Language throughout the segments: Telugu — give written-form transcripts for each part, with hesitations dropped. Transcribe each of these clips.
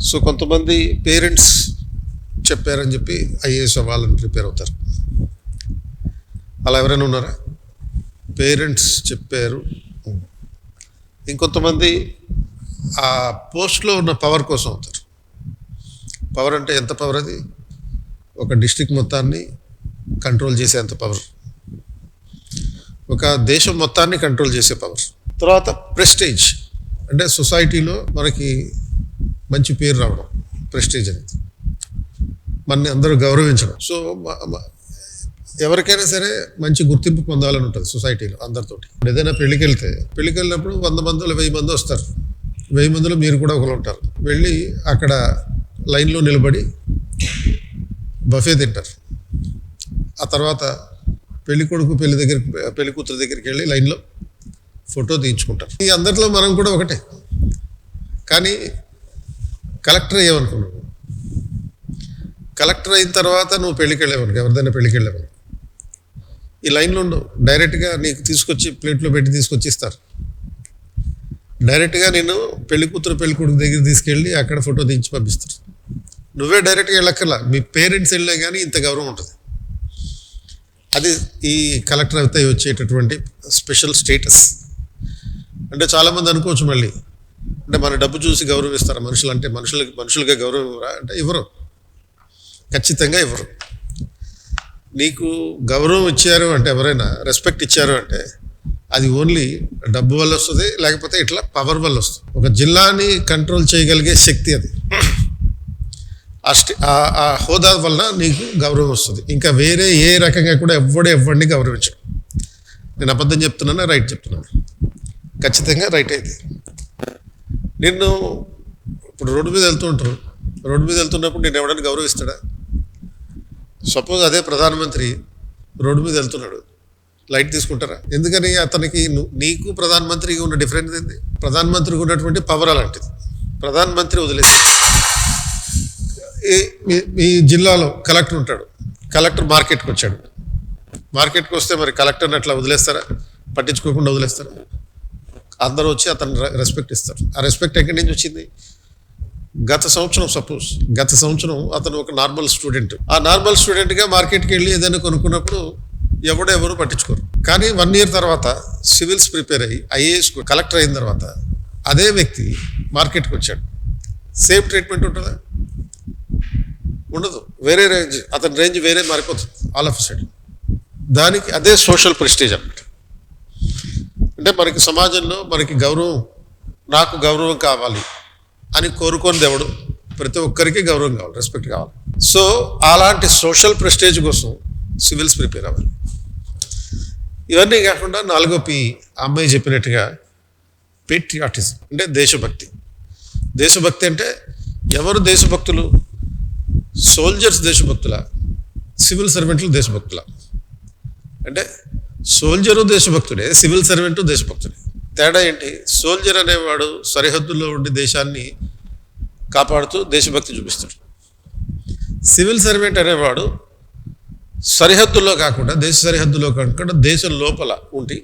సో కొంతమంది పేరెంట్స్ చెప్పారని చెప్పి ఐఏఎస్ అవ్వాలని ప్రిపేర్ అవుతారు. అలా ఎవరైనా ఉన్నారా? పేరెంట్స్ చెప్పారు. ఇంకొంతమంది ఆ పోస్ట్లో ఉన్న పవర్ కోసం అవుతారు. పవర్ అంటే ఎంత పవర్? అది ఒక డిస్ట్రిక్ట్ మొత్తాన్ని కంట్రోల్ చేసేంత పవర్, ఒక దేశం మొత్తాన్ని కంట్రోల్ చేసే పవర్. తర్వాత ప్రెస్టేజ్ అంటే సొసైటీలో మనకి మంచి పేరు రావడం, ప్రెస్టేజ్ అనేది మనని అందరూ గౌరవించడం. సో ఎవరికైనా సరే మంచి గుర్తింపు పొందాలని ఉంటుంది సొసైటీలో అందరితోటి. ఏదైనా పెళ్ళికి వెళ్ళినప్పుడు 100 మందిలో 1000 మంది వస్తారు. 1000 మందిలో మీరు కూడా ఒకరు ఉంటారు. వెళ్ళి అక్కడ లైన్లో నిలబడి బఫే తింటారు. ఆ తర్వాత పెళ్లి కొడుకు పెళ్లి కూతురు దగ్గరికి వెళ్ళి లైన్లో ఫోటో తీయించుకుంటారు. ఈ అందరిలో మనం కూడా ఒకటే. కానీ కలెక్టర్ అయ్యావనుకున్నావు, కలెక్టర్ అయిన తర్వాత నువ్వు పెళ్ళికి వెళ్ళావనుకో, ఎవరిదైనా పెళ్ళికి వెళ్ళావను, ఈ లైన్లో ఉండవు. డైరెక్ట్గా నీకు తీసుకొచ్చి ప్లేట్లో పెట్టి తీసుకొచ్చి ఇస్తారు. డైరెక్ట్గా నేను పెళ్లి కూతురు పెళ్లి కొడుకు దగ్గర తీసుకెళ్ళి అక్కడ ఫోటో తీయించి పంపిస్తారు. నువ్వే డైరెక్ట్గా వెళ్ళక్కర్లా, మీ పేరెంట్స్ వెళ్ళినా కానీ ఇంత గౌరవం ఉంటుంది. అది ఈ కలెక్టర్ అయితే వచ్చేటటువంటి స్పెషల్ స్టేటస్. అంటే చాలామంది అనుకోవచ్చు మళ్ళీ, అంటే మన డబ్బు చూసి గౌరవిస్తారు మనుషులు, అంటే మనుషులుగా గౌరవం ఇవ్వరా అంటే ఇవ్వరు, ఖచ్చితంగా ఇవ్వరు. నీకు గౌరవం ఇచ్చారు అంటే, ఎవరైనా రెస్పెక్ట్ ఇచ్చారు అంటే అది ఓన్లీ డబ్బు వల్ల వస్తుంది, లేకపోతే ఇట్లా పవర్ వల్ల వస్తుంది. ఒక జిల్లాని కంట్రోల్ చేయగలిగే శక్తి అది. ఆ హోదా వల్ల నీకు గౌరవం వస్తుంది. ఇంకా వేరే ఏ రకంగా కూడా ఎవరిని గౌరవించడం. నేను అబద్ధం చెప్తున్నానా, రైట్ చెప్తున్నాను? ఖచ్చితంగా రైట్ అయితే. నిన్ను ఇప్పుడు రోడ్డు మీద వెళ్తున్నప్పుడు నేను ఎవడని గౌరవిస్తాడా? సపోజ్ అదే ప్రధానమంత్రి రోడ్డు మీద వెళ్తున్నాడు, లైట్ తీసుకుంటారా? ఎందుకని? అతనికి నీకు ప్రధానమంత్రికి ఉన్న డిఫరెన్స్ ఏంది? ప్రధానమంత్రికి ఉన్నటువంటి పవర్ అలాంటిది. ప్రధానమంత్రి వదిలేసి మీ జిల్లాలో కలెక్టర్ ఉంటాడు. కలెక్టర్ మార్కెట్కి వచ్చాడు. మార్కెట్కి వస్తే మరి కలెక్టర్ని అట్లా వదిలేస్తారా? పట్టించుకోకుండా వదిలేస్తారా? అందరూ వచ్చి అతను రెస్పెక్ట్ ఇస్తారు. ఆ రెస్పెక్ట్ ఎక్కడి నుంచి వచ్చింది? గత సంవత్సరం అతను ఒక నార్మల్ స్టూడెంట్. ఆ నార్మల్ స్టూడెంట్గా మార్కెట్కి వెళ్ళి ఏదైనా కొనుక్కున్నప్పుడు ఎవరు పట్టించుకోరు. కానీ 1 year తర్వాత సివిల్స్ ప్రిపేర్ అయ్యి ఐఏఎస్ కలెక్టర్ అయిన తర్వాత అదే వ్యక్తి మార్కెట్కి వచ్చాడు. సేమ్ ట్రీట్మెంట్ ఉంటుందా? ఉండదు. వేరే రేంజ్, అతని రేంజ్ వేరే మారిపోతుంది ఆల్ ఆఫ్ సైడ్. దానికి అదే సోషల్ ప్రెస్టేజ్ అన్నమాట. అంటే మనకి సమాజంలో నాకు గౌరవం కావాలి అని కోరుకొని దేవుడు ప్రతి ఒక్కరికి గౌరవం కావాలి, రెస్పెక్ట్ కావాలి. సో అలాంటి సోషల్ ప్రెస్టేజ్ కోసం సివిల్స్ ప్రిపేర్ అవ్వాలి. ఇవన్నీ కాకుండా 4వ P, అమ్మాయి చెప్పినట్టుగా పేట్రియాటిజం అంటే దేశభక్తి. దేశభక్తి అంటే ఎవరు దేశభక్తులు? Soldiers దేశభక్తుల, civil సర్వెంట్లు దేశభక్తుల? అంటే సోల్జరు దేశభక్తుడే, సివిల్ సర్వెంటు దేశభక్తుడే. తేడా ఏంటి? సోల్జర్ అనేవాడు సరిహద్దుల్లో ఉండి దేశాన్ని కాపాడుతూ దేశభక్తి చూపిస్తాడు. సివిల్ సర్వెంట్ అనేవాడు సరిహద్దుల్లో కాకుండా, దేశ సరిహద్దులో కాకుండా దేశం లోపల ఉండి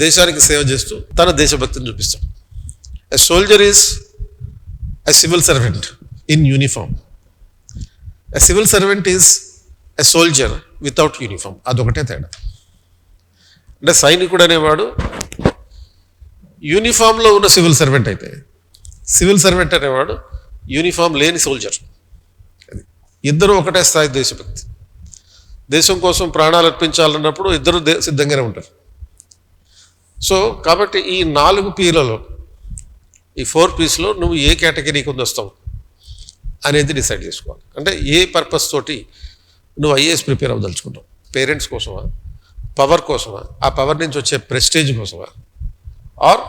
దేశానికి సేవ చేస్తూ తన దేశభక్తిని చూపిస్తాడు. A soldier is a civil servant in uniform. A civil servant is a soldier without uniform. అదొకటే తేడా. అంటే సైనికుడు అనేవాడు యూనిఫామ్లో ఉన్న సివిల్ సర్వెంట్ అయితే, సివిల్ సర్వెంట్ అనేవాడు యూనిఫామ్ లేని సోల్జర్. ఇద్దరు ఒకటే స్థాయి దేశభక్తి. దేశం కోసం ప్రాణాలు అర్పించాలన్నప్పుడు ఇద్దరు సిద్ధంగానే ఉంటారు. సో కాబట్టి ఈ 4 P'లలో, ఈ 4 P'sలో నువ్వు ఏ కేటగిరీకి వస్తావు అనేది డిసైడ్ చేసుకోవాలి. అంటే ఏ పర్పస్ తోటి నువ్వు ఐఏఎస్ ప్రిపేర్ అవ్వదలుచుకుంటావు? పేరెంట్స్ కోసమా? పవర్ కోసమా? ఆ పవర్ నుంచి వచ్చే ప్రెస్టేజ్ కోసమా? ఆర్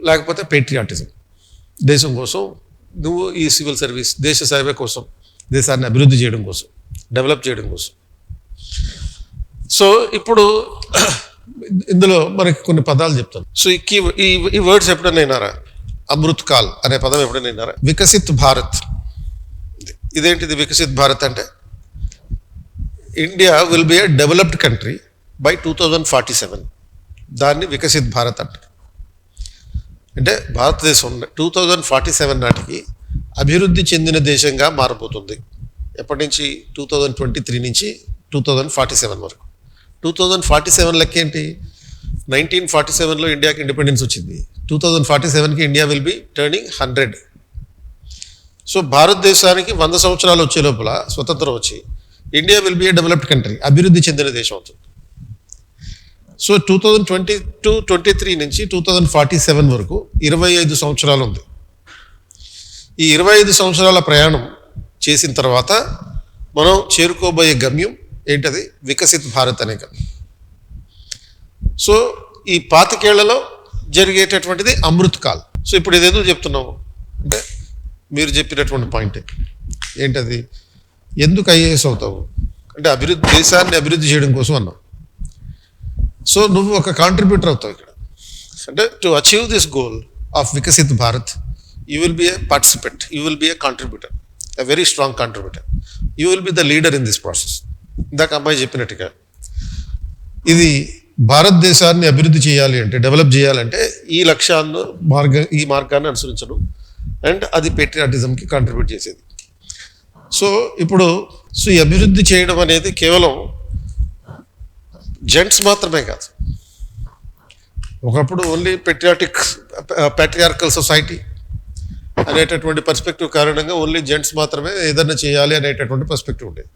లేకపోతే పేట్రియాటిజం, దేశం కోసం నువ్వు ఈ సివిల్ సర్వీస్, దేశ సేవ కోసం, దేశాన్ని అభివృద్ధి చేయడం కోసం, డెవలప్ చేయడం కోసం. సో ఇప్పుడు ఇందులో మనకి కొన్ని పదాలు చెప్తాను. సో ఈ వర్డ్స్ ఎప్పుడైనా విన్నారా? అమృత్ కాల్ అనే పదం ఎప్పుడైనా విన్నారా? వికసిత్ భారత్. ఇదేంటిది వికసిత్ భారత్ అంటే? India will be a developed country by 2047. దాన్ని వికసిత్ భారత్ అంటారు. అంటే భారతదేశం 2047 నాటికి అభివృద్ధి చెందిన దేశంగా మారబోతుంది. ఎప్పటి నుంచి? 2023 నుంచి 2047 వరకు. 2047 లెక్క ఏంటి? 1947లో ఇండియాకి ఇండిపెండెన్స్ వచ్చింది. 2047కి India will be turning 100. So భారతదేశానికి 100 సంవత్సరాలు వచ్చే లోపల స్వతంత్రం వచ్చి India will be a developed country, అభివృద్ధి చెందిన దేశం అవుతుంది. సో 2022-23 నుంచి 2047 వరకు 25 సంవత్సరాలు ఉంది. ఈ 25 సంవత్సరాల ప్రయాణం చేసిన తర్వాత మనం చేరుకోబోయే గమ్యం ఏంటది? వికసిత్ భారత్ అనే గమ్యం. సో ఈ 25 ఏళ్లలో జరిగేటటువంటిది అమృత్ కాల్. సో ఇప్పుడు ఇది ఎందుకు చెప్తున్నాము అంటే మీరు చెప్పినటువంటి పాయింట్ ఏంటది? ఎందుకు ఐఏఎస్ అవుతావు అంటే దేశాన్ని అభివృద్ధి చేయడం కోసం అన్నావు. సో నువ్వు ఒక కాంట్రిబ్యూటర్ అవుతావు ఇక్కడ. అంటే to achieve this goal of Viksit Bharat you will be A participant, you will be A contributor, a very strong contributor. You will be the leader in this process. ఇందాక అమ్మాయి చెప్పినట్టుగా ఇది భారతదేశాన్ని అభివృద్ధి చేయాలి అంటే, డెవలప్ చేయాలంటే ఈ లక్ష్యాన్ని ఈ మార్గాన్ని అనుసరించడం అండ్ అది పేట్రియాటిజంకి కాంట్రిబ్యూట్ చేసేది. సో ఇప్పుడు ఈ అభివృద్ధి చేయడం అనేది కేవలం జెంట్స్ మాత్రమే కాదు. ఒకప్పుడు ఓన్లీ ప్యాట్రియార్కల్ సొసైటీ అనేటటువంటి పర్స్పెక్టివ్ కారణంగా ఓన్లీ జెంట్స్ మాత్రమే ఏదైనా చేయాలి అనేటటువంటి పర్స్పెక్టివ్ ఉండేది.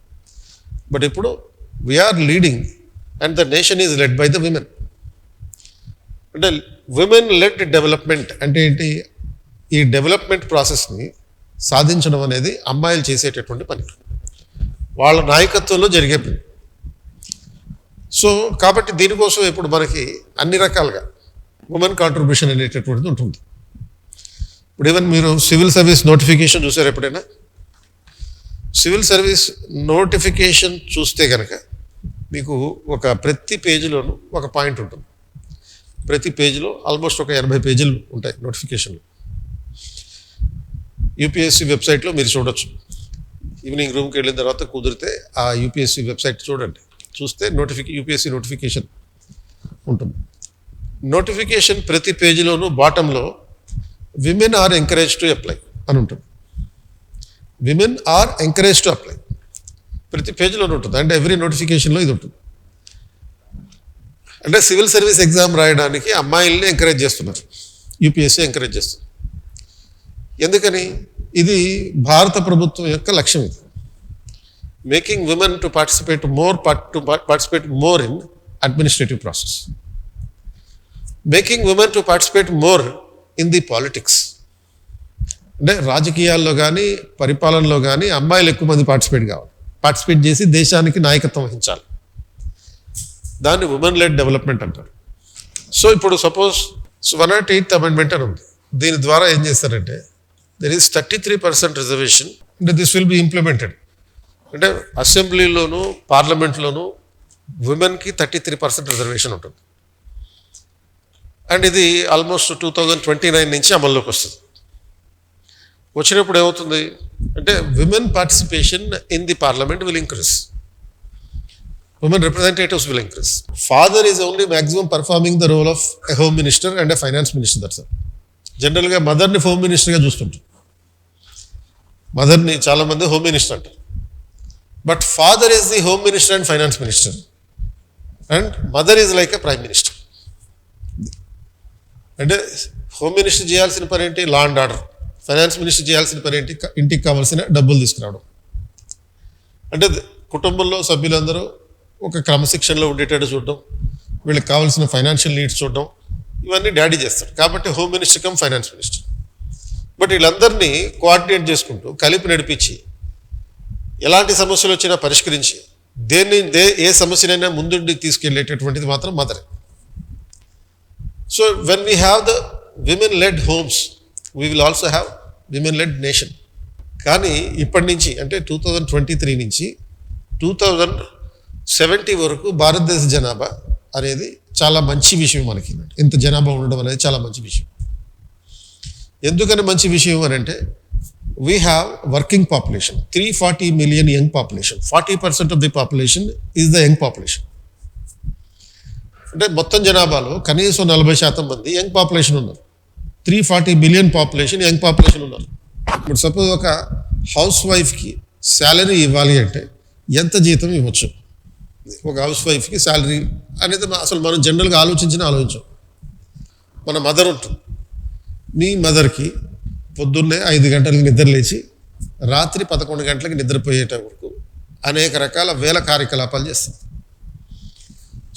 బట్ ఇప్పుడు we are leading and the nation is led by the women. అంటే విమెన్ లెడ్ డెవలప్మెంట్ అంటే ఏంటి? ఈ డెవలప్మెంట్ ప్రాసెస్ని సాధించడం అనేది అమ్మాయిలు చేసేటటువంటి పని, వాళ్ళ నాయకత్వంలో జరిగే పని. సో కాబట్టి దీనికోసం ఇప్పుడు మనకి అన్ని రకాలుగా ఉమెన్ కాంట్రిబ్యూషన్ అనేటటువంటిది ఉంటుంది. ఇప్పుడు ఈవెన్ మీరు సివిల్ సర్వీస్ నోటిఫికేషన్ చూసారు ఎప్పుడైనా? సివిల్ సర్వీస్ నోటిఫికేషన్ చూస్తే కనుక మీకు ప్రతి పేజీలోనూ ఒక పాయింట్ ఉంటుంది. ప్రతి పేజీలో ఆల్మోస్ట్ ఒక 80 పేజీలు ఉంటాయి నోటిఫికేషన్లు. యూపీఎస్సీ వెబ్సైట్లో మీరు చూడొచ్చు. ఈవినింగ్ రూమ్కి వెళ్ళిన తర్వాత కుదిరితే ఆ యూపీఎస్సీ వెబ్సైట్ చూడండి. చూస్తే యూపీఎస్సీ నోటిఫికేషన్ ఉంటుంది. నోటిఫికేషన్ ప్రతి పేజీలోనూ బాటంలో women are encourage to apply అని ఉంటుంది. Women are encourage to apply ప్రతి పేజీలోనూ ఉంటుంది. అంటే ఎవ్రీ నోటిఫికేషన్లో ఇది ఉంటుంది. అంటే సివిల్ సర్వీస్ ఎగ్జామ్ రాయడానికి అమ్మాయిల్ని ఎంకరేజ్ చేస్తున్నారు, యూపీఎస్సీ ఎంకరేజ్ చేస్తుంది. ఎందుకని? ఇది భారత ప్రభుత్వం యొక్క లక్ష్యం. ఇది making women to participate more in administrative process, making women to participate more in the politics. అంటే రాజకీయాల్లో కానీ పరిపాలనలో కానీ అమ్మాయిలు ఎక్కువ మంది పార్టిసిపేట్ చేసి దేశానికి నాయకత్వం వహించాలి. దాన్ని ఉమెన్ లెడ్ డెవలప్మెంట్ అంటారు. సో ఇప్పుడు సపోజ్ 108th అమెండ్మెంట్ అని ఉంది. దీని ద్వారా ఏం చేస్తారంటే దెర్ ఈస్ 33% రిజర్వేషన్. అంటే దిస్ విల్ బి ఇంప్లిమెంటెడ్. అంటే అసెంబ్లీలోను పార్లమెంట్లోను ఉమెన్కి 33% రిజర్వేషన్ ఉంటుంది. అండ్ ఇది ఆల్మోస్ట్ 2029 నుంచి అమల్లోకి వస్తుంది. వచ్చినప్పుడు ఏమవుతుంది అంటే women participation in the parliament will increase, women representatives will increase. Father is only maximum performing the role of a home minister and a finance minister. That's all. జనరల్గా మదర్ని హోమ్ మినిస్టర్గా చూస్తుంటారు. మదర్ని చాలామంది హోమ్ మినిస్టర్ అంటారు. But father is the home minister and finance minister and mother is like a prime minister. అంటే హోమ్ మినిస్టర్ చేయాల్సిన పని ఏంటి? Law and order. Finance minister చేయాల్సిన పని ఏంటి? ఇంటికి కావాల్సిన డబ్బులు తీసుకురావడం. అంటే కుటుంబంలో సభ్యులందరూ ఒక క్రమశిక్షణలో ఉండేటట్టు చూడడం, వీళ్ళకి కావాల్సిన ఫైనాన్షియల్ నీడ్స్ చూడడం, ఇవన్నీ డాడీ చేస్తాడు. కాబట్టి home minister come finance minister. But వీళ్ళందరినీ కోఆర్డినేట్ చేసుకుంటూ కలిపి నడిపించి ఎలాంటి సమస్యలు వచ్చినా పరిష్కరించి ఏ సమస్యనైనా ముందుండి తీసుకెళ్ళేటటువంటిది మాత్రం మదరే. So when we have the women led homes we will also have women led nation. కానీ ఇప్పటి నుంచి అంటే 2023 నుంచి 2070 వరకు భారతదేశ జనాభా అనేది చాలా మంచి విషయం. మనకి ఇంత జనాభా ఉండడం అనేది చాలా మంచి విషయం. ఎందుకని మంచి విషయం అని అంటే we have working population, 340 million young population. 40% of the population is the young population. అంటే మొత్తం జనాభాలో కనీసం 40% మంది యంగ్ పాపులేషన్ ఉన్నారు. 340 million పాపులేషన్ యంగ్ పాపులేషన్ ఉన్నారు. ఇప్పుడు సపోజ్ ఒక హౌస్ వైఫ్కి శాలరీ ఇవ్వాలి అంటే ఎంత జీతం ఇవ్వచ్చు? ఒక హౌస్ వైఫ్కి శాలరీ అనేది అసలు మనం జనరల్గా ఆలోచించాం. మన మదర్ ఉంటుంది, మీ మదర్కి పొద్దున్నే 5 గంటలకు నిద్ర లేచి రాత్రి 11 గంటలకు నిద్రపోయేట వరకు అనేక రకాల వేల కార్యకలాపాలు చేస్తుంది.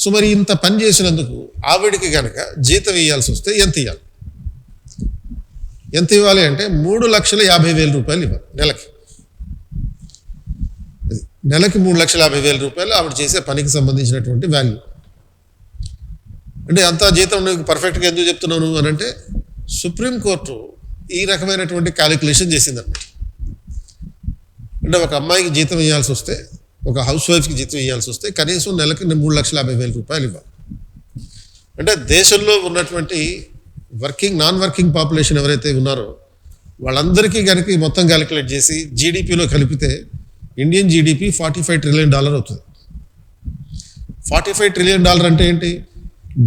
సో మరి ఇంత పని చేసినందుకు ఆవిడికి కనుక జీతం ఇవ్వాల్సి వస్తే ఎంత ఇవ్వాలి? ఎంత ఇవ్వాలి అంటే 3,50,000 రూపాయలు ఇవ్వాలి నెలకి. నెలకి 3,50,000 రూపాయలు ఆవిడ చేసే పనికి సంబంధించినటువంటి వాల్యూ. అంటే అంత జీతం నీకు పర్ఫెక్ట్గా ఎందుకు చెప్తున్నాను అని అంటే సుప్రీంకోర్టు ఈ రకమైనటువంటి క్యాలిక్యులేషన్ చేసిందన్నమాట. అంటే ఒక అమ్మాయికి జీతం ఇవ్వాల్సి వస్తే, ఒక హౌస్ వైఫ్కి జీతం ఇవ్వాల్సి వస్తే కనీసం నెలకి 3,50,000 రూపాయలు ఇవ్వాలి. అంటే దేశంలో ఉన్నటువంటి నాన్ వర్కింగ్ పాపులేషన్ ఎవరైతే ఉన్నారో వాళ్ళందరికీ కనుక మొత్తం క్యాలిక్యులేట్ చేసి జీడిపిలో కలిపితే ఇండియన్ జీడిపి $45 ట్రిలియన్ అవుతుంది. $45 ట్రిలియన్ అంటే ఏంటి?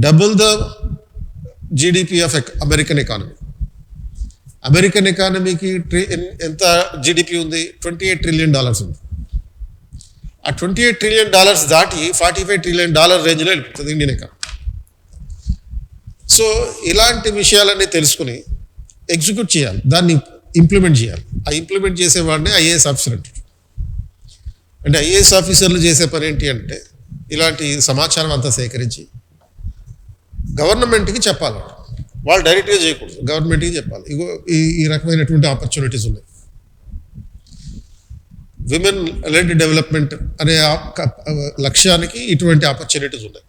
Double the GDP of American economy. American ఎకానమీకి ఎంత జీడిపి ఉంది? $28 ట్రిలియన్ ఉంది. ఆ $28 ట్రిలియన్ దాటి $45 ట్రిలియన్ రేంజ్లో వెళ్ళిపోతుంది ఇండియన్ ఎకానమీ. సో ఇలాంటి విషయాలన్నీ తెలుసుకుని ఎగ్జిక్యూట్ చేయాలి, దాన్ని ఇంప్లిమెంట్ చేయాలి. ఆ ఇంప్లిమెంట్ చేసేవాడిని ఐఏఎస్ ఆఫీసర్ అంటారు. అంటే ఐఏఎస్ ఆఫీసర్లు చేసే పని ఏంటి అంటే ఇలాంటి సమాచారం అంతా సేకరించి గవర్నమెంట్కి చెప్పాలి. వాళ్ళు డైరెక్ట్గా చేయకూడదు, గవర్నమెంట్కి చెప్పాలి. ఇగో ఈ రకమైనటువంటి ఆపర్చునిటీస్ ఉన్నాయి. విమెన్ లెడ్ డెవలప్మెంట్ అనే లక్ష్యానికి ఇటువంటి ఆపర్చునిటీస్ ఉన్నాయి.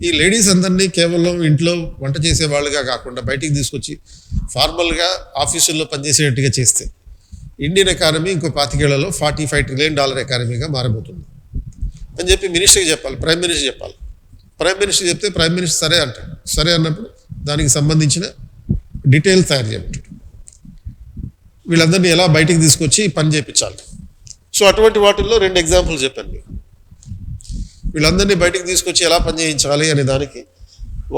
ఈ లేడీస్ అందరినీ కేవలం ఇంట్లో వంట చేసే వాళ్ళుగా కాకుండా బయటికి తీసుకొచ్చి ఫార్మల్గా ఆఫీసుల్లో పనిచేసేటట్టుగా చేస్తే ఇండియన్ ఎకానమీ ఇంకో 25 ఏళ్లలో $45 ట్రిలియన్ ఎకానమీగా మారబోతుంది అని చెప్పి మినిస్టర్కి చెప్పాలి, ప్రైమ్ మినిస్టర్ చెప్పాలి. ప్రైమ్ మినిస్టర్ చెప్తే ప్రైమ్ మినిస్టర్ సరే అంటాడు. సరే అన్నప్పుడు దానికి సంబంధించిన డీటెయిల్స్ తయారు చేయమంటాడు. వీళ్ళందరినీ ఎలా బయటికి తీసుకొచ్చి పని చేయించాలి. సో అటువంటి వాటిల్లో 2 ఎగ్జాంపుల్స్ చెప్పాను మీకు. వీళ్ళందరినీ బయటికి తీసుకొచ్చి ఎలా పని చేయించాలి అనే దానికి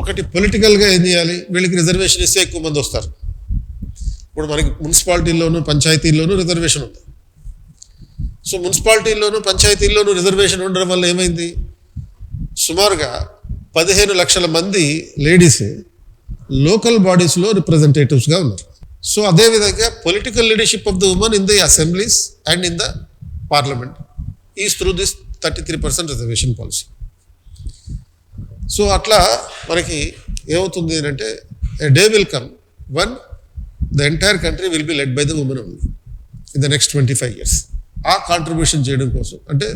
ఒకటి పొలిటికల్గా ఏం చేయాలి, వీళ్ళకి రిజర్వేషన్ ఇస్తే ఎక్కువ మంది వస్తారు. ఇప్పుడు మనకి మున్సిపాలిటీల్లోనూ పంచాయతీల్లోనూ రిజర్వేషన్ ఉంది. సో మున్సిపాలిటీల్లోనూ పంచాయతీల్లోనూ రిజర్వేషన్ ఉండడం వల్ల ఏమైంది, సుమారుగా 15 లక్షల మంది లేడీస్ లోకల్ బాడీస్లో రిప్రజెంటేటివ్స్గా ఉన్నారు. సో అదేవిధంగా political leadership of the women in the assemblies and in the parliament is through this 33% reservation policy. So అట్లా మనకి ఏమవుతుంది అంటే a day will come one the entire country will be led by the women only in the next 25 years. ఆ కాంట్రిబ్యూషన్ చేయడం కోసం అంటే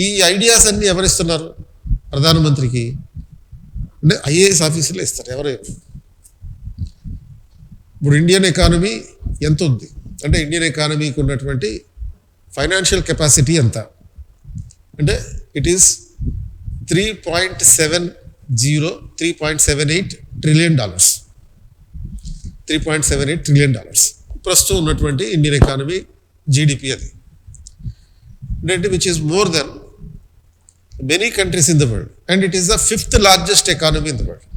ఈ ఐడియాస్ అన్నీ ఎవరిస్తున్నారు? ప్రధానమంత్రికి అంటే ఐఏఎస్ ఆఫీసర్లు ఇస్తారు. ఎవరు ఇప్పుడు ఇండియన్ ఎకానమీ ఎంత ఉంది అంటే ఇండియన్ ఎకానమీకి ఉన్నటువంటి ఫైనాన్షియల్ కెపాసిటీ ఎంత అంటే ఇట్ ఈస్ $3.78 ట్రిలియన్. $3.78 ట్రిలియన్ ప్రస్తుతం ఉన్నటువంటి ఇండియన్ ఎకానమీ జీడిపి అది. అంటే which is more than many countries in the world and it is the 5th largest economy in the world.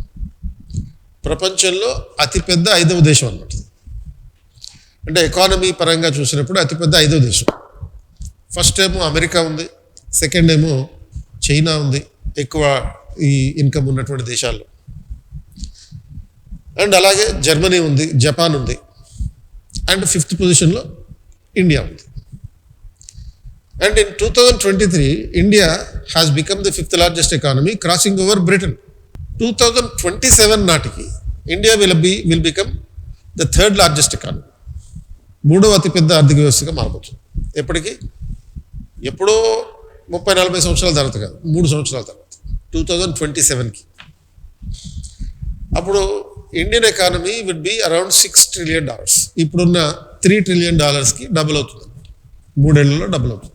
ప్రపంచంలో అతిపెద్ద 5వ దేశం అన్నమాట. అంటే ఎకానమీ పరంగా చూసినప్పుడు అతిపెద్ద 5వ దేశం. ఫస్ట్ ఏమో అమెరికా ఉంది, సెకండ్ ఏమో చైనా ఉంది, ఎక్కువ ఈ ఇన్కమ్ ఉన్నటువంటి దేశాల్లో. అండ్ అలాగే జర్మనీ ఉంది, జపాన్ ఉంది, అండ్ 5th పొజిషన్లో ఇండియా ఉంది. And in 2023 India has become the 5th largest economy, crossing over Britain. 2027 నాటికి India will become the 3rd largest economy, 3వ అతిపెద్ద ఆర్థిక వ్యవస్థగా మారబోతుంది. ఎప్పుడో 30-40 సంవత్సరాల తర్వాత కాదు, 3 సంవత్సరాల తర్వాత 2027కి. అప్పుడు Indian economy will be around $6 trillion. ఇప్పుడున్న $3 ట్రిలియన్ డబుల్ అవుతుంది, 3 ఏళ్లలో డబుల్ అవుతుంది.